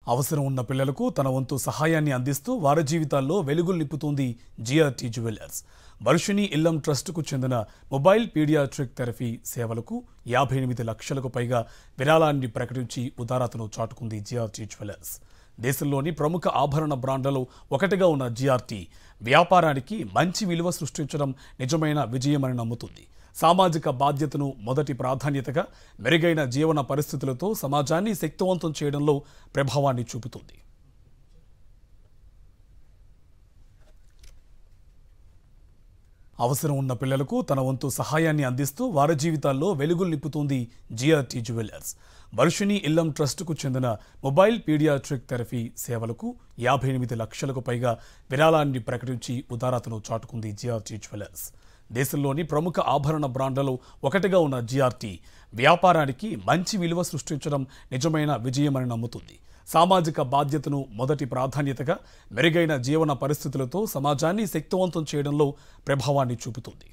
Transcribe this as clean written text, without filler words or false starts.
అవసరం ఉన్న పిల్లలకు తన వంతు సహాయాన్ని అందిస్తూ వారి జీవితాల్లో వెలుగులు నింపుతోంది జిఆర్టీ జ్యువెలర్స్. వర్షిణి ఇల్లం ట్రస్టుకు చెందిన మొబైల్ పీడియాట్రిక్ థెరపీ సేవలకు 58 లక్షలకు పైగా విరాళాన్ని ప్రకటించి ఉదారతను చాటుకుంది జిఆర్టీ జ్యువెలర్స్. దేశంలోని ప్రముఖ ఆభరణ బ్రాండ్లలో ఒకటిగా ఉన్న జిఆర్టీ వ్యాపారానికి మంచి విలువ సృష్టించడం నిజమైన విజయమని నమ్ముతుంది. సామాజిక బాధ్యతను మొదటి ప్రాధాన్యతగా మెరుగైన జీవన పరిస్థితులతో సమాజాన్ని శక్తివంతం చేయడంలో ప్రభావాన్ని చూపుతుంది. అవసరం ఉన్న పిల్లలకు తన వంతు సహాయాన్ని అందిస్తూ వారి జీవితాల్లో వెలుగులు నింపుతోంది జిఆర్టీ జ్యువెలర్స్. వర్షిణి ఇల్లం ట్రస్టుకు చెందిన మొబైల్ పీడియాట్రిక్ థెరపీ సేవలకు 58 లక్షలకు పైగా విరాళాన్ని ప్రకటించి ఉదారతను చాటుకుంది జిఆర్టీ జ్యువెలర్స్. దేశంలోని ప్రముఖ ఆభరణ బ్రాండ్లలో ఒకటిగా ఉన్న జిఆర్టీ వ్యాపారానికి మంచి విలువ సృష్టించడం నిజమైన విజయమని నమ్ముతుంది. సామాజిక బాధ్యతను మొదటి ప్రాధాన్యతగా మెరుగైన జీవన పరిస్థితులతో సమాజాన్ని శక్తివంతం చేయడంలో ప్రభావాన్ని చూపుతుంది.